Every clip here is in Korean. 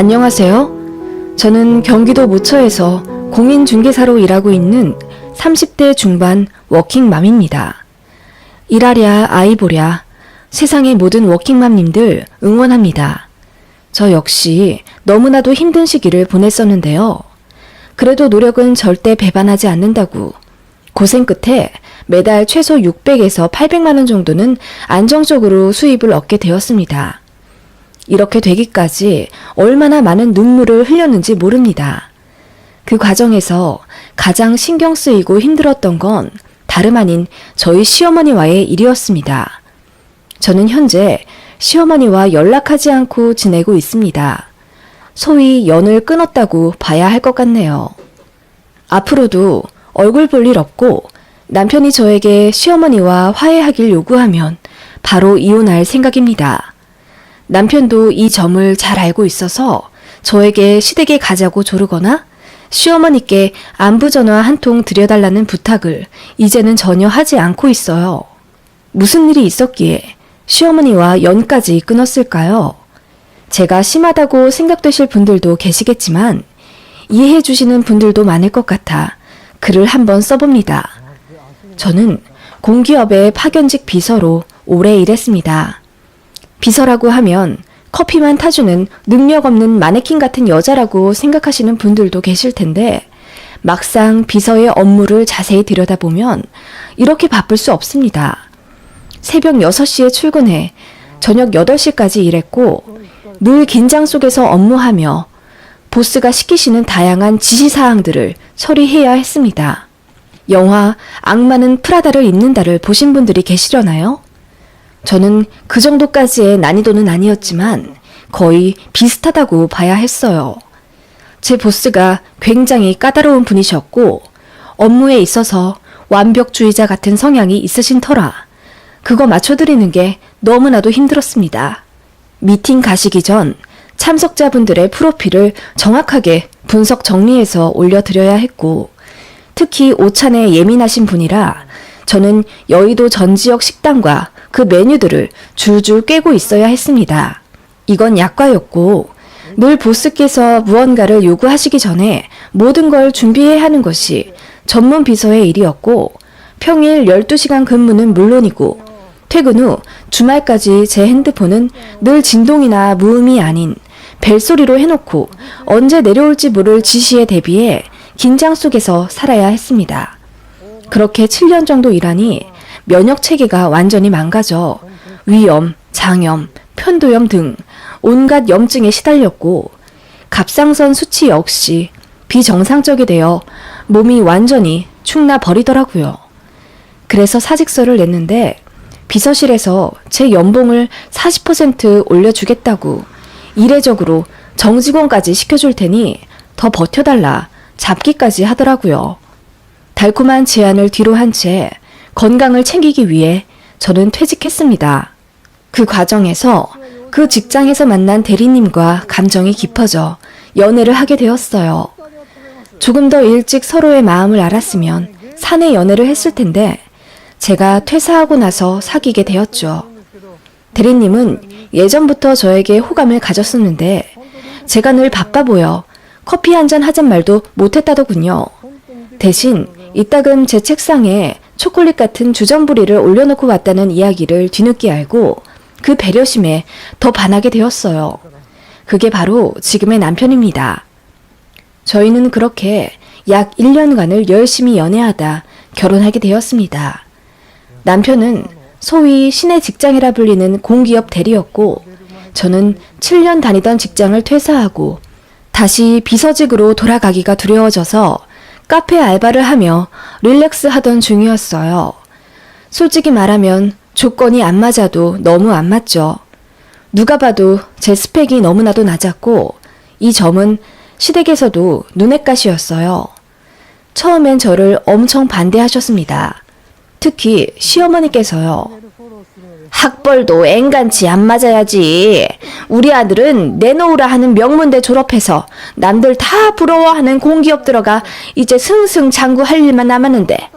안녕하세요. 저는 경기도 모처에서 공인중개사로 일하고 있는 30대 중반 워킹맘입니다. 일하랴 아이 보랴 세상의 모든 워킹맘님들 응원합니다. 저 역시 너무나도 힘든 시기를 보냈었는데요. 그래도 노력은 절대 배반하지 않는다고 고생 끝에 매달 최소 600에서 800만 원 정도는 안정적으로 수입을 얻게 되었습니다. 이렇게 되기까지 얼마나 많은 눈물을 흘렸는지 모릅니다. 그 과정에서 가장 신경 쓰이고 힘들었던 건 다름 아닌 저희 시어머니와의 일이었습니다. 저는 현재 시어머니와 연락하지 않고 지내고 있습니다. 소위 연을 끊었다고 봐야 할 것 같네요. 앞으로도 얼굴 볼 일 없고 남편이 저에게 시어머니와 화해하길 요구하면 바로 이혼할 생각입니다. 남편도 이 점을 잘 알고 있어서 저에게 시댁에 가자고 조르거나 시어머니께 안부전화 한 통 드려달라는 부탁을 이제는 전혀 하지 않고 있어요. 무슨 일이 있었기에 시어머니와 연까지 끊었을까요? 제가 심하다고 생각되실 분들도 계시겠지만 이해해 주시는 분들도 많을 것 같아 글을 한번 써봅니다. 저는 공기업의 파견직 비서로 오래 일했습니다. 비서라고 하면 커피만 타주는 능력 없는 마네킹 같은 여자라고 생각하시는 분들도 계실 텐데 막상 비서의 업무를 자세히 들여다보면 이렇게 바쁠 수 없습니다. 새벽 6시에 출근해 저녁 8시까지 일했고 늘 긴장 속에서 업무하며 보스가 시키시는 다양한 지시사항들을 처리해야 했습니다. 영화 악마는 프라다를 입는다를 보신 분들이 계시려나요? 저는 그 정도까지의 난이도는 아니었지만 거의 비슷하다고 봐야 했어요. 제 보스가 굉장히 까다로운 분이셨고 업무에 있어서 완벽주의자 같은 성향이 있으신 터라 그거 맞춰드리는 게 너무나도 힘들었습니다. 미팅 가시기 전 참석자분들의 프로필을 정확하게 분석 정리해서 올려드려야 했고 특히 오찬에 예민하신 분이라 저는 여의도 전 지역 식당과 그 메뉴들을 줄줄 꿰고 있어야 했습니다. 이건 약과였고 늘 보스께서 무언가를 요구하시기 전에 모든 걸 준비해야 하는 것이 전문 비서의 일이었고 평일 12시간 근무는 물론이고 퇴근 후 주말까지 제 핸드폰은 늘 진동이나 무음이 아닌 벨소리로 해놓고 언제 내려올지 모를 지시에 대비해 긴장 속에서 살아야 했습니다. 그렇게 7년 정도 일하니 면역 체계가 완전히 망가져 위염, 장염, 편도염 등 온갖 염증에 시달렸고 갑상선 수치 역시 비정상적이 되어 몸이 완전히 축나 버리더라고요. 그래서 사직서를 냈는데 비서실에서 제 연봉을 40% 올려주겠다고 이례적으로 정직원까지 시켜줄 테니 더 버텨달라 잡기까지 하더라고요. 달콤한 제안을 뒤로 한 채 건강을 챙기기 위해 저는 퇴직했습니다. 그 과정에서 그 직장에서 만난 대리님과 감정이 깊어져 연애를 하게 되었어요. 조금 더 일찍 서로의 마음을 알았으면 사내 연애를 했을 텐데 제가 퇴사하고 나서 사귀게 되었죠. 대리님은 예전부터 저에게 호감을 가졌었는데 제가 늘 바빠 보여 커피 한잔 하잔 말도 못했다더군요. 대신 이따금 제 책상에 초콜릿 같은 주전부리를 올려놓고 왔다는 이야기를 뒤늦게 알고 그 배려심에 더 반하게 되었어요. 그게 바로 지금의 남편입니다. 저희는 그렇게 약 1년간을 열심히 연애하다 결혼하게 되었습니다. 남편은 소위 시내 직장이라 불리는 공기업 대리였고 저는 7년 다니던 직장을 퇴사하고 다시 비서직으로 돌아가기가 두려워져서 카페 알바를 하며 릴렉스 하던 중이었어요. 솔직히 말하면 조건이 안 맞아도 너무 안 맞죠. 누가 봐도 제 스펙이 너무나도 낮았고 이 점은 시댁에서도 눈엣 가시였어요. 처음엔 저를 엄청 반대하셨습니다. 특히 시어머니께서요. 학벌도 앵간치 안 맞아야지. 우리 아들은 내놓으라 하는 명문대 졸업해서 남들 다 부러워하는 공기업 들어가 이제 승승장구할 일만 남았는데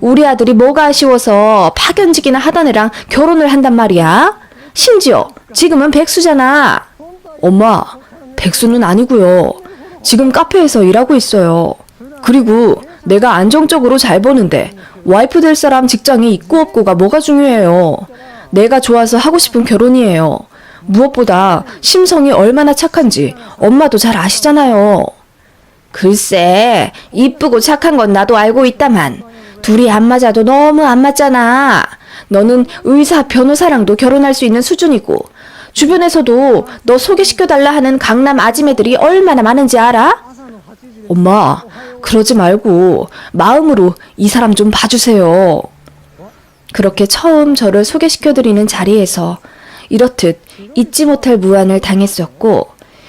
우리 아들이 뭐가 아쉬워서 파견직이나 하던 애랑 결혼을 한단 말이야. 심지어 지금은 백수잖아. 엄마, 백수는 아니고요. 지금 카페에서 일하고 있어요. 그리고 내가 안정적으로 잘 버는데 와이프 될 사람 직장이 있고 없고가 뭐가 중요해요. 내가 좋아서 하고 싶은 결혼이에요. 무엇보다 심성이 얼마나 착한지 엄마도 잘 아시잖아요. 글쎄, 이쁘고 착한 건 나도 알고 있다만 둘이 안 맞아도 너무 안 맞잖아. 너는 의사, 변호사랑도 결혼할 수 있는 수준이고 주변에서도 너 소개시켜달라 하는 강남 아지매들이 얼마나 많은지 알아? 엄마, 그러지 말고 마음으로 이 사람 좀 봐주세요. 그렇게 처음 저를 소개시켜드리는 자리에서 이렇듯 잊지 못할 무안을 당했었고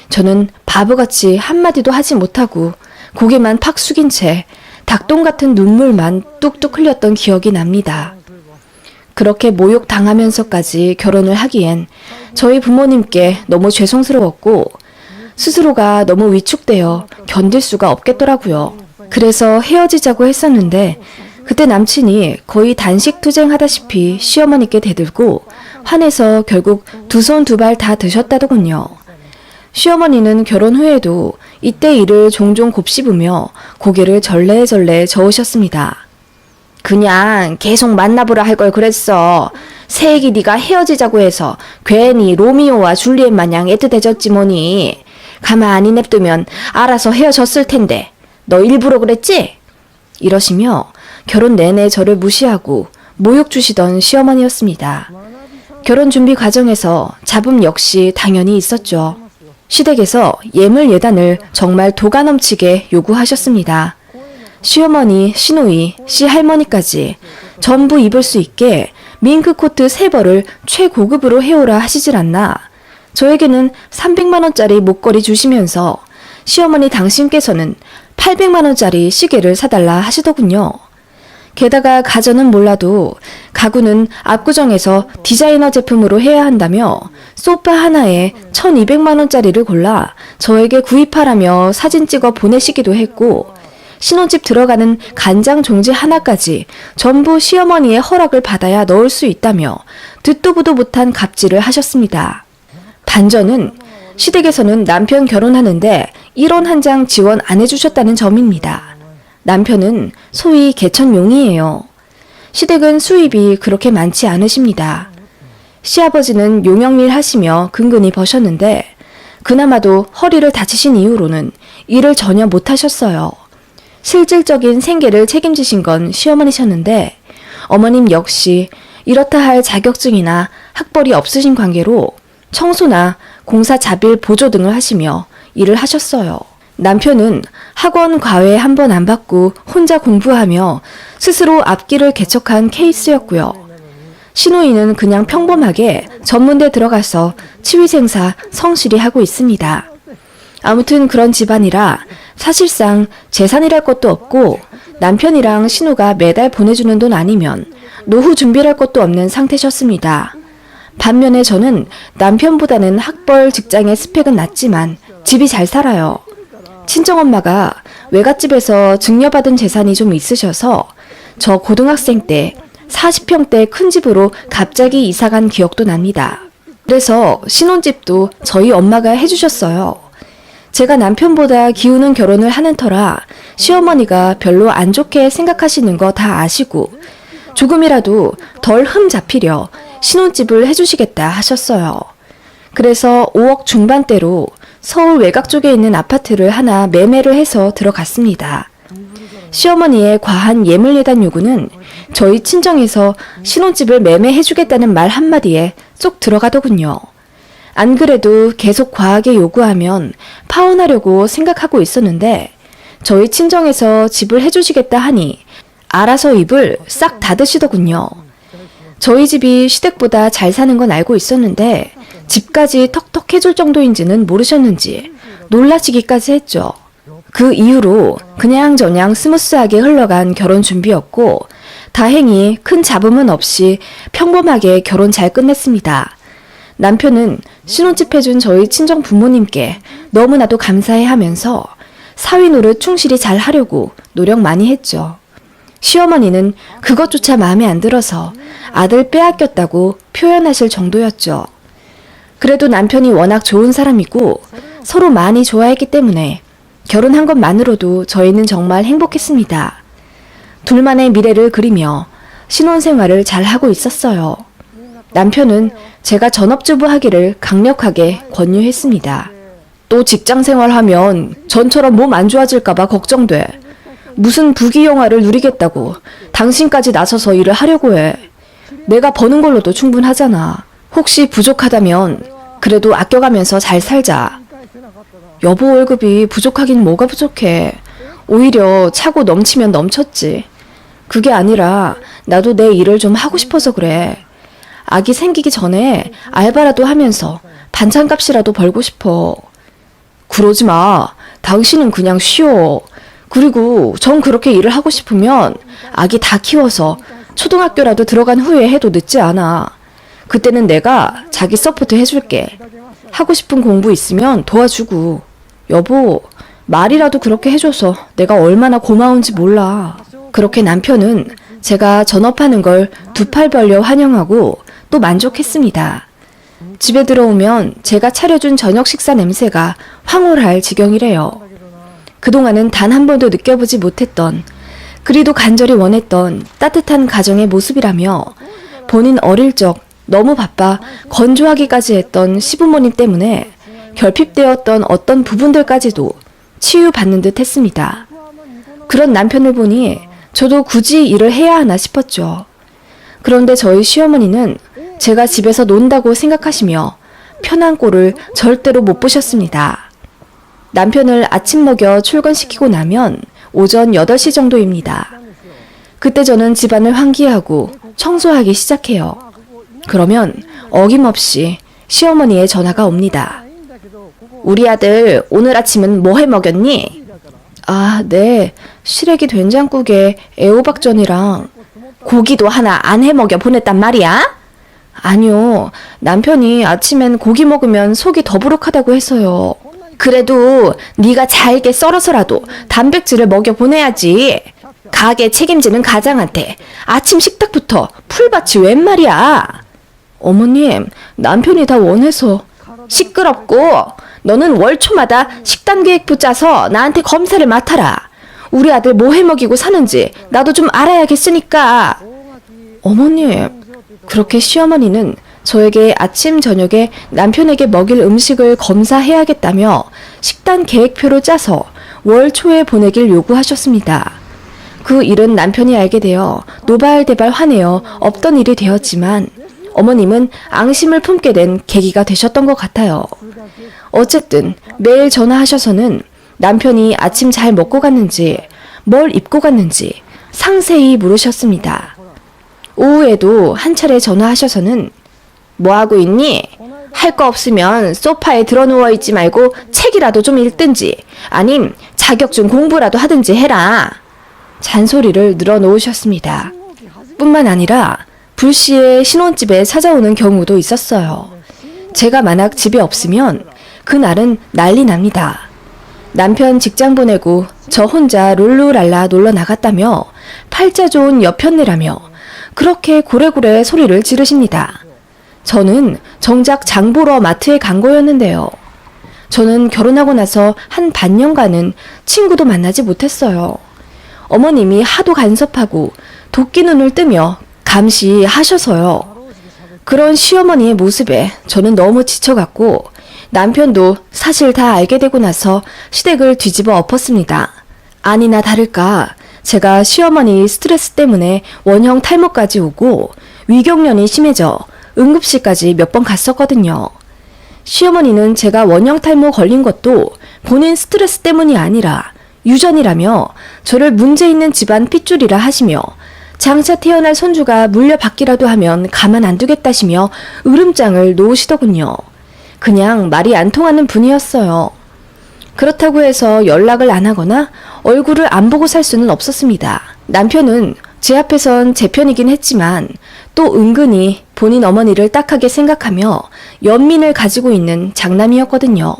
저는 바보같이 한마디도 하지 못하고 고개만 팍 숙인 채 닭똥 같은 눈물만 뚝뚝 흘렸던 기억이 납니다. 그렇게 모욕당하면서까지 결혼을 하기엔 저희 부모님께 너무 죄송스러웠고 스스로가 너무 위축되어 견딜 수가 없겠더라고요. 그래서 헤어지자고 했었는데 그때 남친이 거의 단식투쟁하다시피 시어머니께 대들고 화내서 결국 두 손 두 발 다 드셨다더군요. 시어머니는 결혼 후에도 이때 일을 종종 곱씹으며 고개를 절레절레 저으셨습니다. 그냥 계속 만나보라 할 걸 그랬어. 새애기 네가 헤어지자고 해서 괜히 로미오와 줄리엣 마냥 애틋해졌지 뭐니. 가만히 냅두면 알아서 헤어졌을 텐데 너 일부러 그랬지? 이러시며 결혼 내내 저를 무시하고 모욕 주시던 시어머니였습니다. 결혼 준비 과정에서 잡음 역시 당연히 있었죠. 시댁에서 예물 예단을 정말 도가 넘치게 요구하셨습니다. 시어머니, 시누이, 시할머니까지 전부 입을 수 있게 밍크코트 3벌을 최고급으로 해오라 하시질 않나 저에게는 300만 원짜리 목걸이 주시면서 시어머니 당신께서는 800만 원짜리 시계를 사달라 하시더군요. 게다가 가전은 몰라도 가구는 압구정에서 디자이너 제품으로 해야 한다며 소파 하나에 1200만 원짜리를 골라 저에게 구입하라며 사진 찍어 보내시기도 했고 신혼집 들어가는 간장 종지 하나까지 전부 시어머니의 허락을 받아야 넣을 수 있다며 듣도 보도 못한 갑질을 하셨습니다. 반전은 시댁에서는 남편 결혼하는데 1원 한 장 지원 안 해주셨다는 점입니다. 남편은 소위 개천용이에요. 시댁은 수입이 그렇게 많지 않으십니다. 시아버지는 용역일 하시며 근근히 버셨는데 그나마도 허리를 다치신 이후로는 일을 전혀 못하셨어요. 실질적인 생계를 책임지신 건 시어머니셨는데 어머님 역시 이렇다 할 자격증이나 학벌이 없으신 관계로 청소나 공사 자빌 보조 등을 하시며 일을 하셨어요. 남편은 학원 과외 한 번 안 받고 혼자 공부하며 스스로 앞길을 개척한 케이스였고요. 시누이는 그냥 평범하게 전문대 들어가서 치위생사 성실히 하고 있습니다. 아무튼 그런 집안이라 사실상 재산이랄 것도 없고 남편이랑 신우가 매달 보내주는 돈 아니면 노후 준비할 것도 없는 상태셨습니다. 반면에 저는 남편보다는 학벌 직장의 스펙은 낮지만 집이 잘 살아요. 친정엄마가 외갓집에서 증여받은 재산이 좀 있으셔서 저 고등학생 때 40평대 큰 집으로 갑자기 이사간 기억도 납니다. 그래서 신혼집도 저희 엄마가 해주셨어요. 제가 남편보다 기우는 결혼을 하는 터라 시어머니가 별로 안 좋게 생각하시는 거 다 아시고 조금이라도 덜 흠 잡히려 신혼집을 해주시겠다 하셨어요. 그래서 5억 중반대로 서울 외곽 쪽에 있는 아파트를 하나 매매를 해서 들어갔습니다. 시어머니의 과한 예물예단 요구는 저희 친정에서 신혼집을 매매해주겠다는 말 한마디에 쏙 들어가더군요. 안 그래도 계속 과하게 요구하면 파혼하려고 생각하고 있었는데 저희 친정에서 집을 해주시겠다 하니 알아서 입을 싹 닫으시더군요. 저희 집이 시댁보다 잘 사는 건 알고 있었는데 집까지 턱턱 해줄 정도인지는 모르셨는지 놀라시기까지 했죠. 그 이후로 그냥저냥 스무스하게 흘러간 결혼 준비였고 다행히 큰 잡음은 없이 평범하게 결혼 잘 끝냈습니다. 남편은 신혼집 해준 저희 친정 부모님께 너무나도 감사해하면서 사위 노릇 충실히 잘 하려고 노력 많이 했죠. 시어머니는 그것조차 마음에 안 들어서 아들 빼앗겼다고 표현하실 정도였죠. 그래도 남편이 워낙 좋은 사람이고 서로 많이 좋아했기 때문에 결혼한 것만으로도 저희는 정말 행복했습니다. 둘만의 미래를 그리며 신혼생활을 잘 하고 있었어요. 남편은 제가 전업주부 하기를 강력하게 권유했습니다. 또 직장생활 하면 전처럼 몸 안 좋아질까봐 걱정돼. 무슨 부귀영화를 누리겠다고 당신까지 나서서 일을 하려고 해. 내가 버는 걸로도 충분하잖아. 혹시 부족하다면 그래도 아껴가면서 잘 살자. 여보 월급이 부족하긴 뭐가 부족해. 오히려 차고 넘치면 넘쳤지. 그게 아니라 나도 내 일을 좀 하고 싶어서 그래. 아기 생기기 전에 알바라도 하면서 반찬값이라도 벌고 싶어. 그러지 마. 당신은 그냥 쉬어. 그리고 전 그렇게 일을 하고 싶으면 아기 다 키워서 초등학교라도 들어간 후에 해도 늦지 않아. 그때는 내가 자기 서포트 해줄게. 하고 싶은 공부 있으면 도와주고. 여보, 말이라도 그렇게 해줘서 내가 얼마나 고마운지 몰라. 그렇게 남편은 제가 전업하는 걸 두 팔 벌려 환영하고 또 만족했습니다. 집에 들어오면 제가 차려준 저녁 식사 냄새가 황홀할 지경이래요. 그동안은 단 한 번도 느껴보지 못했던, 그리도 간절히 원했던 따뜻한 가정의 모습이라며 본인 어릴 적 너무 바빠 건조하기까지 했던 시부모님 때문에 결핍되었던 어떤 부분들까지도 치유받는 듯 했습니다. 그런 남편을 보니 저도 굳이 일을 해야 하나 싶었죠. 그런데 저희 시어머니는 제가 집에서 논다고 생각하시며 편한 꼴을 절대로 못 보셨습니다. 남편을 아침 먹여 출근시키고 나면 오전 8시 정도입니다. 그때 저는 집안을 환기하고 청소하기 시작해요. 그러면 어김없이 시어머니의 전화가 옵니다. 우리 아들 오늘 아침은 뭐 해 먹였니? 아, 네. 시래기 된장국에 애호박전이랑 고기도 하나 안 해 먹여 보냈단 말이야? 아니요. 남편이 아침엔 고기 먹으면 속이 더부룩하다고 해서요. 그래도 네가 잘게 썰어서라도 단백질을 먹여 보내야지. 가게 책임지는 가장한테 아침 식탁부터 풀밭이 웬 말이야. 어머님, 남편이 다 원해서. 시끄럽고 너는 월초마다 식단 계획부 짜서 나한테 검사를 맡아라. 우리 아들 뭐 해먹이고 사는지 나도 좀 알아야겠으니까. 어머님, 그렇게 시어머니는 저에게 아침 저녁에 남편에게 먹일 음식을 검사해야겠다며 식단 계획표를 짜서 월 초에 보내길 요구하셨습니다. 그 일은 남편이 알게 되어 노발대발 화내어 없던 일이 되었지만 어머님은 앙심을 품게 된 계기가 되셨던 것 같아요. 어쨌든 매일 전화하셔서는 남편이 아침 잘 먹고 갔는지 뭘 입고 갔는지 상세히 물으셨습니다. 오후에도 한 차례 전화하셔서는 뭐하고 있니? 할 거 없으면 소파에 드러누워 있지 말고 책이라도 좀 읽든지 아님 자격증 공부라도 하든지 해라. 잔소리를 늘어놓으셨습니다. 뿐만 아니라 불시에 신혼집에 찾아오는 경우도 있었어요. 제가 만약 집에 없으면 그날은 난리 납니다. 남편 직장 보내고 저 혼자 룰루랄라 놀러 나갔다며 팔자 좋은 여편네라며 그렇게 고래고래 소리를 지르십니다. 저는 정작 장 보러 마트에 간 거였는데요. 저는 결혼하고 나서 한 반년간은 친구도 만나지 못했어요. 어머님이 하도 간섭하고 도끼 눈을 뜨며 감시하셔서요. 그런 시어머니의 모습에 저는 너무 지쳐갔고 남편도 사실 다 알게 되고 나서 시댁을 뒤집어 엎었습니다. 아니나 다를까 제가 시어머니 스트레스 때문에 원형 탈모까지 오고 위경련이 심해져 응급실까지 몇 번 갔었거든요. 시어머니는 제가 원형 탈모 걸린 것도 본인 스트레스 때문이 아니라 유전이라며 저를 문제 있는 집안 핏줄이라 하시며 장차 태어날 손주가 물려받기라도 하면 가만 안 두겠다시며 으름장을 놓으시더군요. 그냥 말이 안 통하는 분이었어요. 그렇다고 해서 연락을 안 하거나 얼굴을 안 보고 살 수는 없었습니다. 남편은 제 앞에선 제 편이긴 했지만 또 은근히 본인 어머니를 딱하게 생각하며 연민을 가지고 있는 장남이었거든요.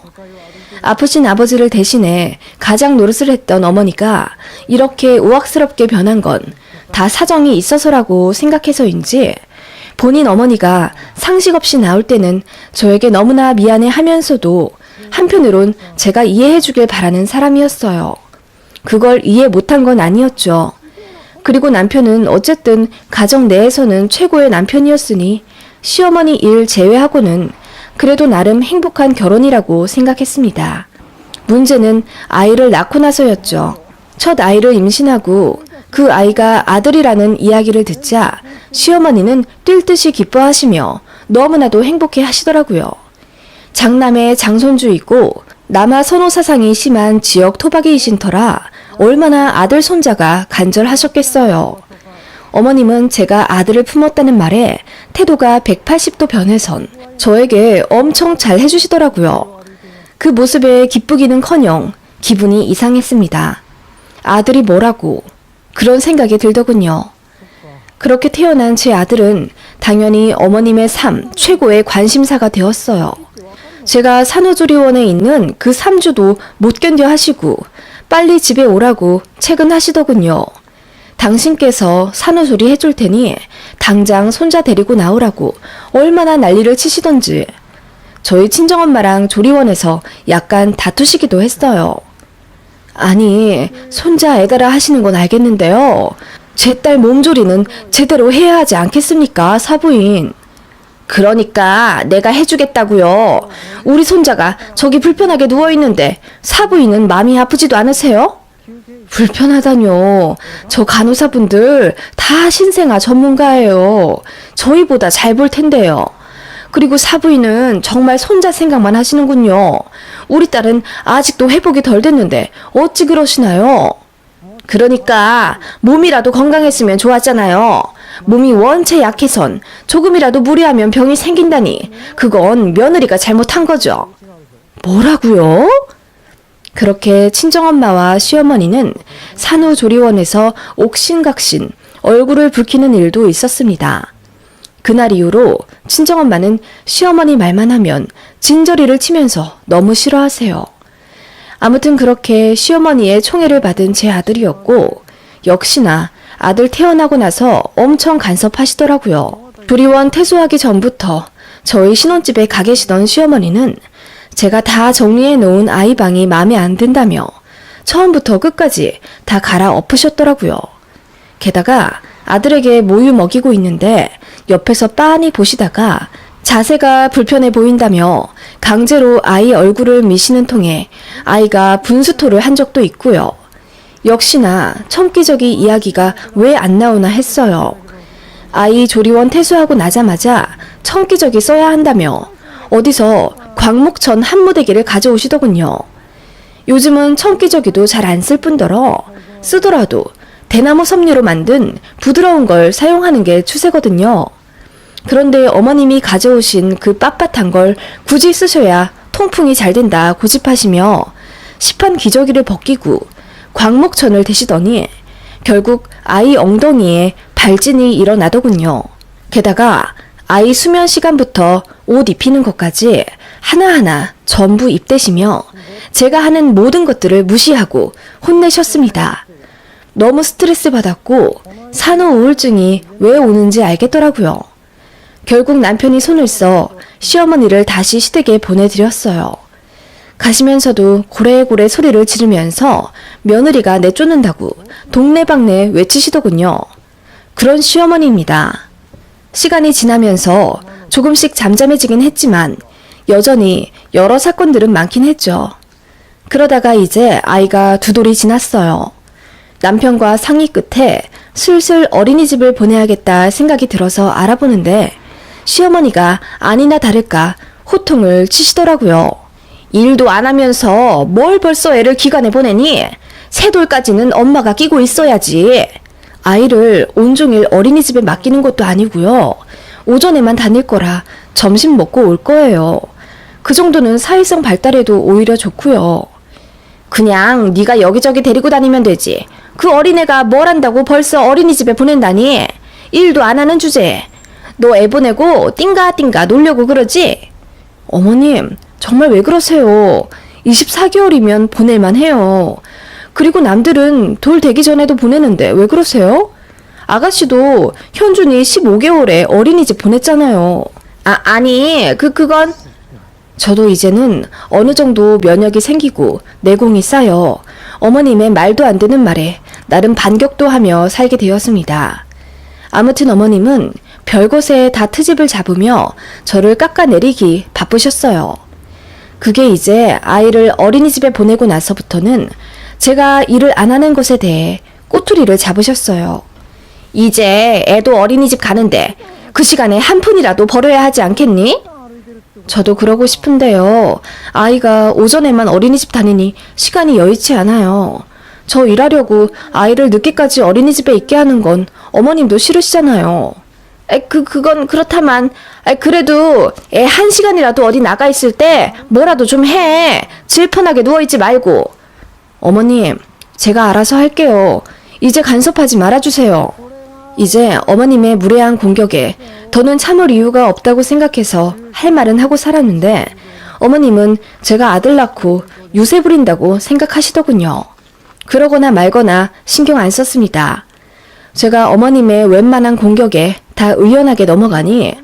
아프신 아버지를 대신해 가장 노릇을 했던 어머니가 이렇게 우악스럽게 변한 건 다 사정이 있어서라고 생각해서인지 본인 어머니가 상식 없이 나올 때는 저에게 너무나 미안해 하면서도 한편으론 제가 이해해주길 바라는 사람이었어요. 그걸 이해 못한 건 아니었죠. 그리고 남편은 어쨌든 가정 내에서는 최고의 남편이었으니 시어머니 일 제외하고는 그래도 나름 행복한 결혼이라고 생각했습니다. 문제는 아이를 낳고 나서였죠. 첫 아이를 임신하고 그 아이가 아들이라는 이야기를 듣자 시어머니는 뛸 듯이 기뻐하시며 너무나도 행복해 하시더라고요. 장남의 장손주이고 남아 선호 사상이 심한 지역 토박이이신 터라 얼마나 아들 손자가 간절하셨겠어요. 어머님은 제가 아들을 품었다는 말에 태도가 180도 변해선 저에게 엄청 잘 해주시더라고요. 그 모습에 기쁘기는커녕 기분이 이상했습니다. 아들이 뭐라고 그런 생각이 들더군요. 그렇게 태어난 제 아들은 당연히 어머님의 삶 최고의 관심사가 되었어요. 제가 산후조리원에 있는 그 3주도 못 견뎌 하시고 빨리 집에 오라고 퇴근하시더군요. 당신께서 산후조리 해줄 테니 당장 손자 데리고 나오라고 얼마나 난리를 치시던지 저희 친정엄마랑 조리원에서 약간 다투시기도 했어요. 아니, 손자 애가라 하시는 건 알겠는데요. 제 딸 몸조리는 제대로 해야 하지 않겠습니까, 사부인? 그러니까 내가 해주겠다고요. 우리 손자가 저기 불편하게 누워있는데 사부인은 마음이 아프지도 않으세요? 불편하다뇨. 저 간호사분들 다 신생아 전문가예요. 저희보다 잘 볼 텐데요. 그리고 사부인은 정말 손자 생각만 하시는군요. 우리 딸은 아직도 회복이 덜 됐는데 어찌 그러시나요? 그러니까 몸이라도 건강했으면 좋았잖아요. 몸이 원체 약해선 조금이라도 무리하면 병이 생긴다니 그건 며느리가 잘못한 거죠. 뭐라고요? 그렇게 친정엄마와 시어머니는 산후조리원에서 옥신각신 얼굴을 붉히는 일도 있었습니다. 그날 이후로 친정엄마는 시어머니 말만 하면 진저리를 치면서 너무 싫어하세요. 아무튼 그렇게 시어머니의 총애를 받은 제 아들이었고 역시나 아들 태어나고 나서 엄청 간섭하시더라고요. 조리원 퇴소하기 전부터 저희 신혼집에 가 계시던 시어머니는 제가 다 정리해 놓은 아이방이 마음에 안 든다며 처음부터 끝까지 다 갈아엎으셨더라고요. 게다가 아들에게 모유 먹이고 있는데 옆에서 빤히 보시다가 자세가 불편해 보인다며 강제로 아이 얼굴을 미시는 통에 아이가 분수토를 한 적도 있고요. 역시나 첨기적인 이야기가 왜 안 나오나 했어요. 아이 조리원 퇴소하고 나자마자 첨기적이 써야 한다며 어디서 광목천 한무대기를 가져오시더군요. 요즘은 첨기저기도 잘 안 쓸 뿐더러 쓰더라도 대나무 섬유로 만든 부드러운 걸 사용하는 게 추세거든요. 그런데 어머님이 가져오신 그 빳빳한 걸 굳이 쓰셔야 통풍이 잘 된다 고집하시며 시판 기저귀를 벗기고 광목천을 대시더니 결국 아이 엉덩이에 발진이 일어나더군요. 게다가 아이 수면 시간부터 옷 입히는 것까지 하나하나 전부 입대시며 제가 하는 모든 것들을 무시하고 혼내셨습니다. 너무 스트레스 받았고 산후 우울증이 왜 오는지 알겠더라고요. 결국 남편이 손을 써 시어머니를 다시 시댁에 보내드렸어요. 가시면서도 고래고래 소리를 지르면서 며느리가 내쫓는다고 동네방네 외치시더군요. 그런 시어머니입니다. 시간이 지나면서 조금씩 잠잠해지긴 했지만 여전히 여러 사건들은 많긴 했죠. 그러다가 이제 아이가 2돌이 지났어요. 남편과 상의 끝에 슬슬 어린이집을 보내야겠다 생각이 들어서 알아보는데 시어머니가 아니나 다를까 호통을 치시더라고요. 일도 안 하면서 뭘 벌써 애를 기관에 보내니? 3돌까지는 엄마가 끼고 있어야지. 아이를 온종일 어린이집에 맡기는 것도 아니고요. 오전에만 다닐 거라 점심 먹고 올 거예요. 그 정도는 사회성 발달에도 오히려 좋고요. 그냥 네가 여기저기 데리고 다니면 되지. 그 어린애가 뭘 한다고 벌써 어린이집에 보낸다니. 일도 안 하는 주제에. 너 애 보내고 띵가띵가 놀려고 그러지? 어머님, 정말 왜 그러세요? 24개월이면 보낼만 해요. 그리고 남들은 돌 되기 전에도 보내는데 왜 그러세요? 아가씨도 현준이 15개월에 어린이집 보냈잖아요. 아니, 그건... 저도 이제는 어느 정도 면역이 생기고 내공이 쌓여 어머님의 말도 안 되는 말에 나름 반격도 하며 살게 되었습니다. 아무튼 어머님은 별것에 다 트집을 잡으며 저를 깎아내리기 바쁘셨어요. 그게 이제 아이를 어린이집에 보내고 나서부터는 제가 일을 안 하는 것에 대해 꼬투리를 잡으셨어요. 이제 애도 어린이집 가는데 그 시간에 한 푼이라도 벌어야 하지 않겠니? 저도 그러고 싶은데요. 아이가 오전에만 어린이집 다니니 시간이 여의치 않아요. 저 일하려고 아이를 늦게까지 어린이집에 있게 하는 건 어머님도 싫으시잖아요. 그건 그렇다만, 그래도 애 1시간이라도 어디 나가 있을 때 뭐라도 좀 해. 질펀하게 누워있지 말고. 어머님, 제가 알아서 할게요. 이제 간섭하지 말아주세요. 이제 어머님의 무례한 공격에 더는 참을 이유가 없다고 생각해서 할 말은 하고 살았는데 어머님은 제가 아들 낳고 유세 부린다고 생각하시더군요. 그러거나 말거나 신경 안 썼습니다. 제가 어머님의 웬만한 공격에 다 의연하게 넘어가니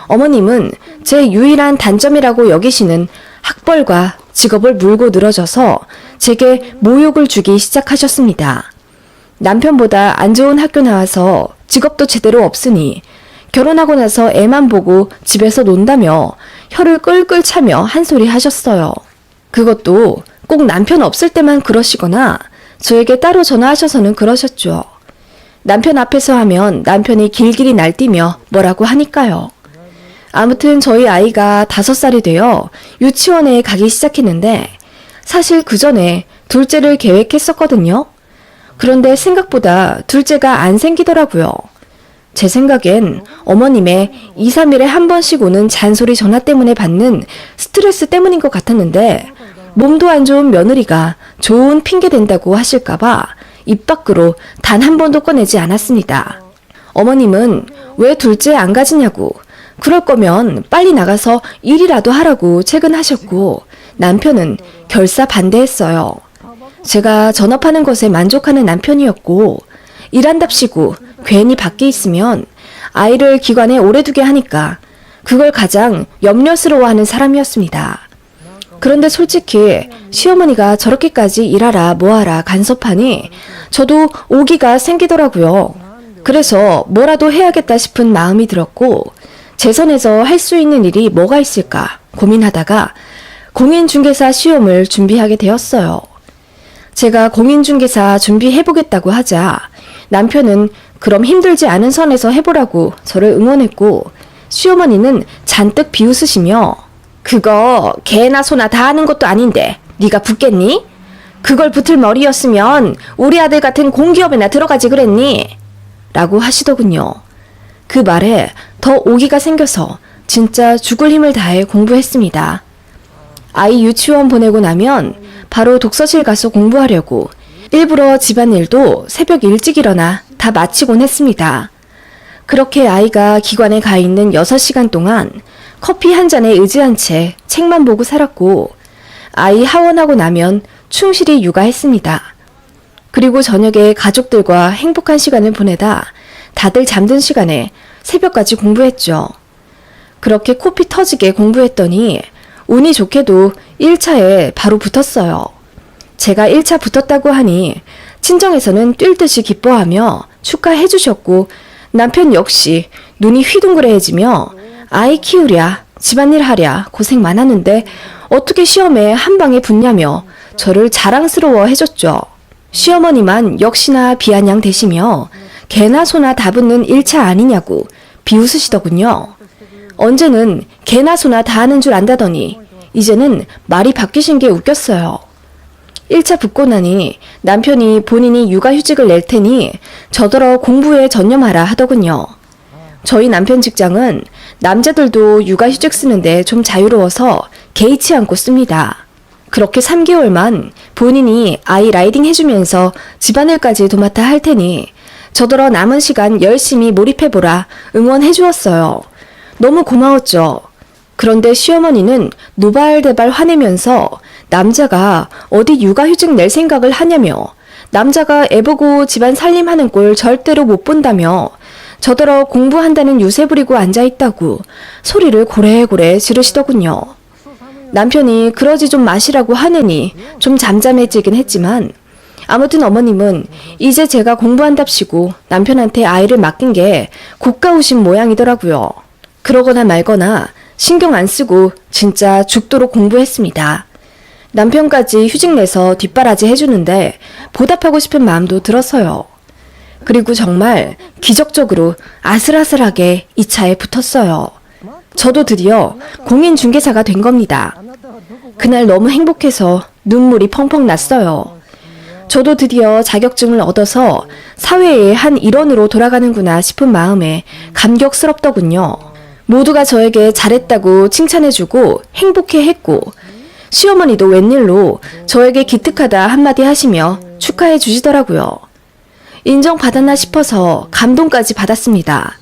어머님은 제 유일한 단점이라고 여기시는 학벌과 직업을 물고 늘어져서 제게 모욕을 주기 시작하셨습니다. 남편보다 안 좋은 학교 나와서 직업도 제대로 없으니 결혼하고 나서 애만 보고 집에서 논다며 혀를 끌끌 차며 한 소리 하셨어요. 그것도 꼭 남편 없을 때만 그러시거나 저에게 따로 전화하셔서는 그러셨죠. 남편 앞에서 하면 남편이 길길이 날뛰며 뭐라고 하니까요. 아무튼 저희 아이가 5살이 되어 유치원에 가기 시작했는데 사실 그 전에 둘째를 계획했었거든요. 그런데 생각보다 둘째가 안 생기더라고요. 제 생각엔 어머님의 2, 3일에 한 번씩 오는 잔소리 전화 때문에 받는 스트레스 때문인 것 같았는데 몸도 안 좋은 며느리가 좋은 핑계 된다고 하실까봐 입 밖으로 단 한 번도 꺼내지 않았습니다. 어머님은 왜 둘째 안 가지냐고 그럴 거면 빨리 나가서 일이라도 하라고 퇴근하셨고 남편은 결사 반대했어요. 제가 전업하는 것에 만족하는 남편이었고 일한답시고 괜히 밖에 있으면 아이를 기관에 오래 두게 하니까 그걸 가장 염려스러워하는 사람이었습니다. 그런데 솔직히 시어머니가 저렇게까지 일하라 뭐하라 간섭하니 저도 오기가 생기더라고요. 그래서 뭐라도 해야겠다 싶은 마음이 들었고 제 선에서 할 수 있는 일이 뭐가 있을까 고민하다가 공인중개사 시험을 준비하게 되었어요. 제가 공인중개사 준비해보겠다고 하자 남편은 그럼 힘들지 않은 선에서 해보라고 저를 응원했고 시어머니는 잔뜩 비웃으시며 그거 개나 소나 다 하는 것도 아닌데 네가 붙겠니? 그걸 붙을 머리였으면 우리 아들 같은 공기업이나 들어가지 그랬니? 라고 하시더군요. 그 말에 더 오기가 생겨서 진짜 죽을 힘을 다해 공부했습니다. 아이 유치원 보내고 나면 바로 독서실 가서 공부하려고 일부러 집안일도 새벽 일찍 일어나 다 마치곤 했습니다. 그렇게 아이가 기관에 가 있는 6시간 동안 커피 한 잔에 의지한 채 책만 보고 살았고 아이 하원하고 나면 충실히 육아했습니다. 그리고 저녁에 가족들과 행복한 시간을 보내다 다들 잠든 시간에 새벽까지 공부했죠. 그렇게 코피 터지게 공부했더니 운이 좋게도 1차에 바로 붙었어요. 제가 1차 붙었다고 하니 친정에서는 뛸 듯이 기뻐하며 축하해 주셨고 남편 역시 눈이 휘둥그레해지며 아이 키우랴 집안일 하랴 고생 많았는데 어떻게 시험에 한 방에 붙냐며 저를 자랑스러워 해줬죠. 시어머니만 역시나 비아냥 되시며 개나 소나 다 붙는 1차 아니냐고 비웃으시더군요. 언제는 개나 소나 다 하는 줄 안다더니 이제는 말이 바뀌신 게 웃겼어요. 1차 붙고 나니 남편이 본인이 육아휴직을 낼 테니 저더러 공부에 전념하라 하더군요. 저희 남편 직장은 남자들도 육아휴직 쓰는데 좀 자유로워서 개의치 않고 씁니다. 그렇게 3개월만 본인이 아이 라이딩 해주면서 집안일까지 도맡아 할 테니 저더러 남은 시간 열심히 몰입해보라 응원해 주었어요. 너무 고마웠죠. 그런데 시어머니는 노발대발 화내면서 남자가 어디 육아휴직 낼 생각을 하냐며 남자가 애보고 집안 살림하는 꼴 절대로 못 본다며 저더러 공부한다는 유세 부리고 앉아있다고 소리를 고래고래 지르시더군요. 남편이 그러지 좀 마시라고 하느니 좀 잠잠해지긴 했지만 아무튼 어머님은 이제 제가 공부한답시고 남편한테 아이를 맡긴 게 고가우신 모양이더라고요. 그러거나 말거나 신경 안 쓰고 진짜 죽도록 공부했습니다. 남편까지 휴직 내서 뒷바라지 해주는데 보답하고 싶은 마음도 들어서요. 그리고 정말 기적적으로 아슬아슬하게 이 차에 붙었어요. 저도 드디어 공인중개사가 된 겁니다. 그날 너무 행복해서 눈물이 펑펑 났어요. 저도 드디어 자격증을 얻어서 사회의 한 일원으로 돌아가는구나 싶은 마음에 감격스럽더군요. 모두가 저에게 잘했다고 칭찬해주고 행복해했고 시어머니도 웬일로 저에게 기특하다 한마디 하시며 축하해 주시더라고요. 인정받았나 싶어서 감동까지 받았습니다.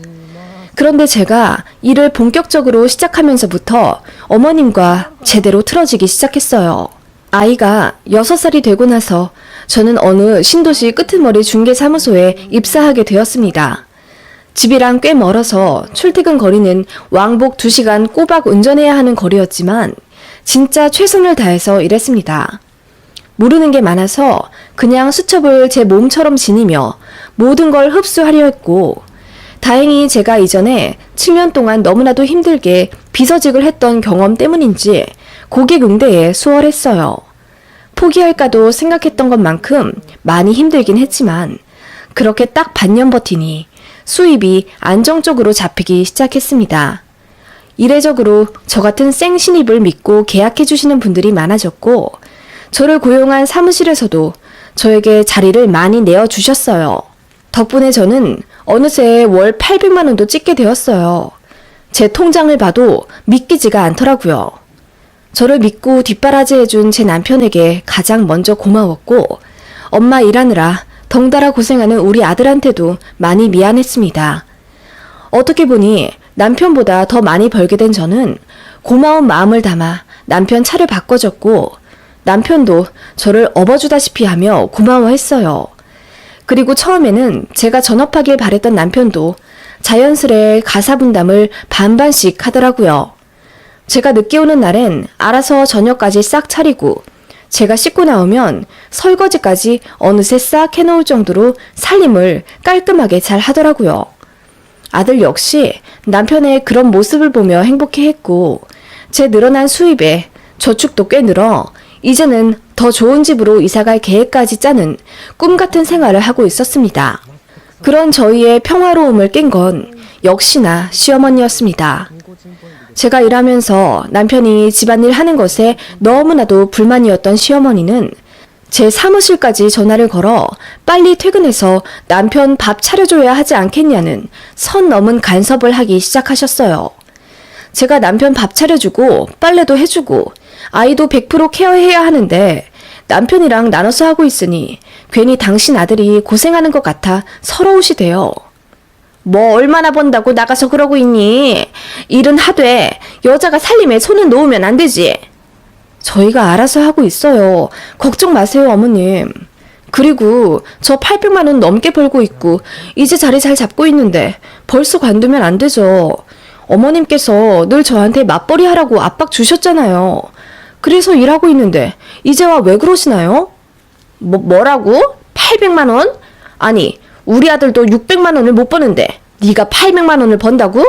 그런데 제가 일을 본격적으로 시작하면서부터 어머님과 제대로 틀어지기 시작했어요. 아이가 6살이 되고 나서 저는 어느 신도시 끄트머리 중개사무소에 입사하게 되었습니다. 집이랑 꽤 멀어서 출퇴근 거리는 왕복 2시간 꼬박 운전해야 하는 거리였지만 진짜 최선을 다해서 일했습니다. 모르는 게 많아서 그냥 수첩을 제 몸처럼 지니며 모든 걸 흡수하려 했고 다행히 제가 이전에 7년 동안 너무나도 힘들게 비서직을 했던 경험 때문인지 고객 응대에 수월했어요. 포기할까도 생각했던 것만큼 많이 힘들긴 했지만 그렇게 딱 반년 버티니 수입이 안정적으로 잡히기 시작했습니다. 이례적으로 저 같은 생신입을 믿고 계약해 주시는 분들이 많아졌고 저를 고용한 사무실에서도 저에게 자리를 많이 내어주셨어요. 덕분에 저는 어느새 월 800만 원도 찍게 되었어요. 제 통장을 봐도 믿기지가 않더라고요. 저를 믿고 뒷바라지 해준 제 남편에게 가장 먼저 고마웠고 엄마 일하느라 덩달아 고생하는 우리 아들한테도 많이 미안했습니다. 어떻게 보니 남편보다 더 많이 벌게 된 저는 고마운 마음을 담아 남편 차를 바꿔줬고 남편도 저를 업어주다시피 하며 고마워했어요. 그리고 처음에는 제가 전업하길 바랬던 남편도 자연스레 가사 분담을 반반씩 하더라고요. 제가 늦게 오는 날엔 알아서 저녁까지 싹 차리고 제가 씻고 나오면 설거지까지 어느새 싹 해놓을 정도로 살림을 깔끔하게 잘 하더라고요. 아들 역시 남편의 그런 모습을 보며 행복해했고 제 늘어난 수입에 저축도 꽤 늘어 이제는 더 좋은 집으로 이사갈 계획까지 짜는 꿈같은 생활을 하고 있었습니다. 그런 저희의 평화로움을 깬 건 역시나 시어머니였습니다. 제가 일하면서 남편이 집안일 하는 것에 너무나도 불만이었던 시어머니는 제 사무실까지 전화를 걸어 빨리 퇴근해서 남편 밥 차려줘야 하지 않겠냐는 선 넘은 간섭을 하기 시작하셨어요. 제가 남편 밥 차려주고 빨래도 해주고 아이도 100% 케어해야 하는데 남편이랑 나눠서 하고 있으니 괜히 당신 아들이 고생하는 것 같아 서러우시대요. 뭐 얼마나 번다고 나가서 그러고 있니? 일은 하되 여자가 살림에 손은 놓으면 안 되지. 저희가 알아서 하고 있어요. 걱정 마세요, 어머님. 그리고 저 800만 원 넘게 벌고 있고 이제 자리 잘 잡고 있는데 벌써 관두면 안 되죠. 어머님께서 늘 저한테 맞벌이 하라고 압박 주셨잖아요. 그래서 일하고 있는데 이제 와 왜 그러시나요? 뭐라고? 800만 원? 아니 우리 아들도 600만 원을 못 버는데 네가 800만 원을 번다고?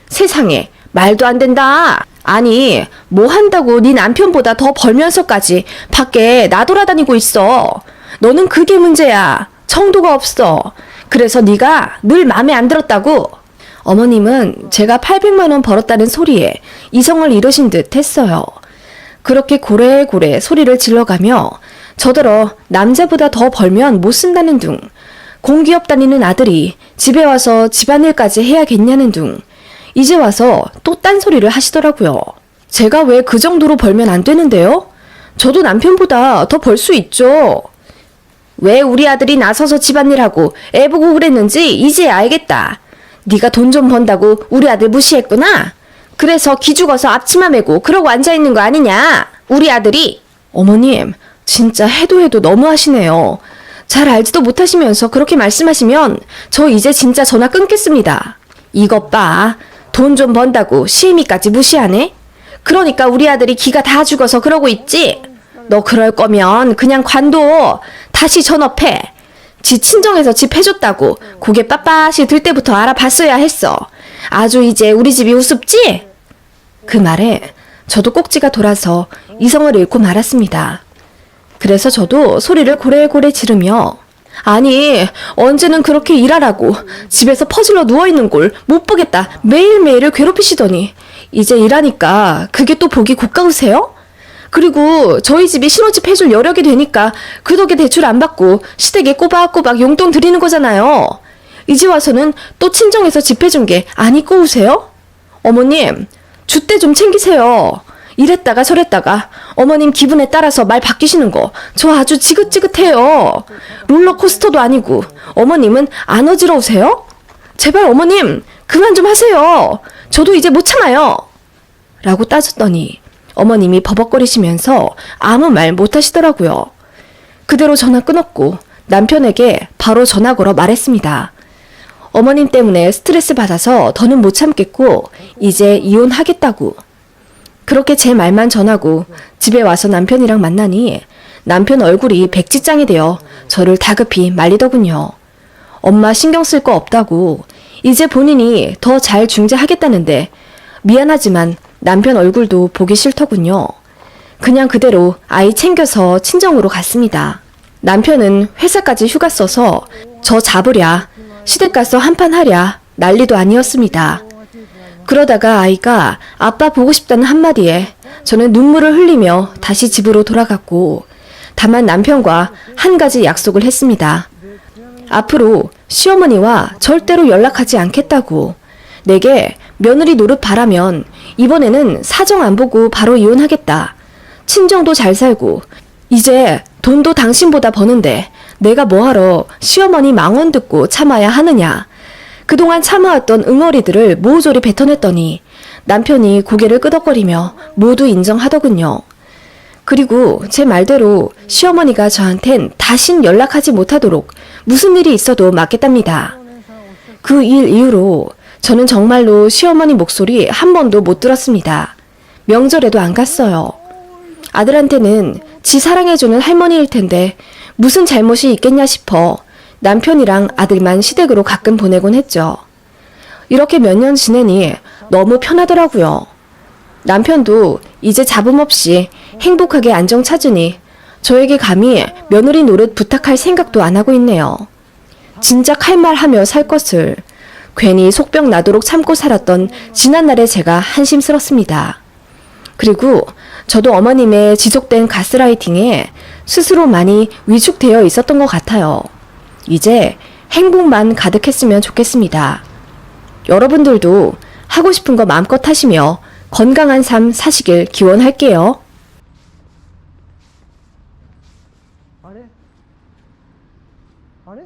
세상에 말도 안 된다. 아니 뭐 한다고 네 남편보다 더 벌면서까지 밖에 나돌아다니고 있어. 너는 그게 문제야. 정도가 없어. 그래서 네가 늘 마음에 안 들었다고. 어머님은 제가 800만 원 벌었다는 소리에 이성을 잃으신 듯 했어요. 그렇게 고래고래 소리를 질러가며 저더러 남자보다 더 벌면 못 쓴다는 둥, 공기업 다니는 아들이 집에 와서 집안일까지 해야겠냐는 둥, 이제 와서 또 딴소리를 하시더라고요. 제가 왜 그 정도로 벌면 안 되는데요? 저도 남편보다 더 벌 수 있죠. 왜 우리 아들이 나서서 집안일하고 애보고 그랬는지 이제 알겠다. 네가 돈 좀 번다고 우리 아들 무시했구나. 그래서 기죽어서 앞치마 메고 그러고 앉아있는 거 아니냐? 우리 아들이. 어머님, 진짜 해도 너무하시네요. 잘 알지도 못하시면서 그렇게 말씀하시면 저 이제 진짜 전화 끊겠습니다. 이것 봐. 돈 좀 번다고 시애미까지 무시하네? 그러니까 우리 아들이 기가 다 죽어서 그러고 있지. 너 그럴 거면 그냥 관둬. 다시 전업해. 지 친정에서 집 해줬다고 고개 빳빳이 들 때부터 알아봤어야 했어. 아주 이제 우리 집이 우습지? 그 말에 저도 꼭지가 돌아서 이성을 잃고 말았습니다. 그래서 저도 소리를 고래고래 지르며 아니 언제는 그렇게 일하라고 집에서 퍼질러 누워있는 꼴 못 보겠다 매일매일을 괴롭히시더니 이제 일하니까 그게 또 보기 고가우세요? 그리고 저희 집이 신혼집 해줄 여력이 되니까 그 덕에 대출 안 받고 시댁에 꼬박꼬박 용돈 드리는 거잖아요. 이제 와서는 또 친정에서 집 해준 게 안 입고 오세요? 어머님 줏대 좀 챙기세요. 이랬다가 저랬다가 어머님 기분에 따라서 말 바뀌시는 거 저 아주 지긋지긋해요. 롤러코스터도 아니고 어머님은 안 어지러우세요? 제발 어머님 그만 좀 하세요. 저도 이제 못 참아요. 라고 따졌더니 어머님이 버벅거리시면서 아무 말 못 하시더라고요. 그대로 전화 끊었고 남편에게 바로 전화 걸어 말했습니다. 어머님 때문에 스트레스 받아서 더는 못 참겠고 이제 이혼하겠다고. 그렇게 제 말만 전하고 집에 와서 남편이랑 만나니 남편 얼굴이 백지장이 되어 저를 다급히 말리더군요. 엄마 신경 쓸 거 없다고 이제 본인이 더 잘 중재하겠다는데 미안하지만 남편 얼굴도 보기 싫더군요. 그냥 그대로 아이 챙겨서 친정으로 갔습니다. 남편은 회사까지 휴가 써서 저 잡으랴 시댁 가서 한판 하랴 난리도 아니었습니다. 그러다가 아이가 아빠 보고 싶다는 한마디에 저는 눈물을 흘리며 다시 집으로 돌아갔고 다만 남편과 한 가지 약속을 했습니다. 앞으로 시어머니와 절대로 연락하지 않겠다고. 내게 며느리 노릇 바라면 이번에는 사정 안 보고 바로 이혼하겠다. 친정도 잘 살고 이제 돈도 당신보다 버는데 내가 뭐하러 시어머니 망언 듣고 참아야 하느냐. 그동안 참아왔던 응어리들을 모조리 뱉어냈더니 남편이 고개를 끄덕거리며 모두 인정하더군요. 그리고 제 말대로 시어머니가 저한텐 다신 연락하지 못하도록 무슨 일이 있어도 막겠답니다. 그 일 이후로 저는 정말로 시어머니 목소리 한 번도 못 들었습니다. 명절에도 안 갔어요. 아들한테는 지 사랑해주는 할머니일 텐데 무슨 잘못이 있겠냐 싶어 남편이랑 아들만 시댁으로 가끔 보내곤 했죠. 이렇게 몇 년 지내니 너무 편하더라고요. 남편도 이제 잡음 없이 행복하게 안정 찾으니 저에게 감히 며느리 노릇 부탁할 생각도 안 하고 있네요. 진작 할 말 하며 살 것을 괜히 속병 나도록 참고 살았던 지난날의 제가 한심스럽습니다. 그리고 저도 어머님의 지속된 가스라이팅에 스스로 많이 위축되어 있었던 것 같아요. 이제 행복만 가득했으면 좋겠습니다. 여러분들도 하고 싶은 거 마음껏 하시며 건강한 삶 사시길 기원할게요. 안 해? 안 해?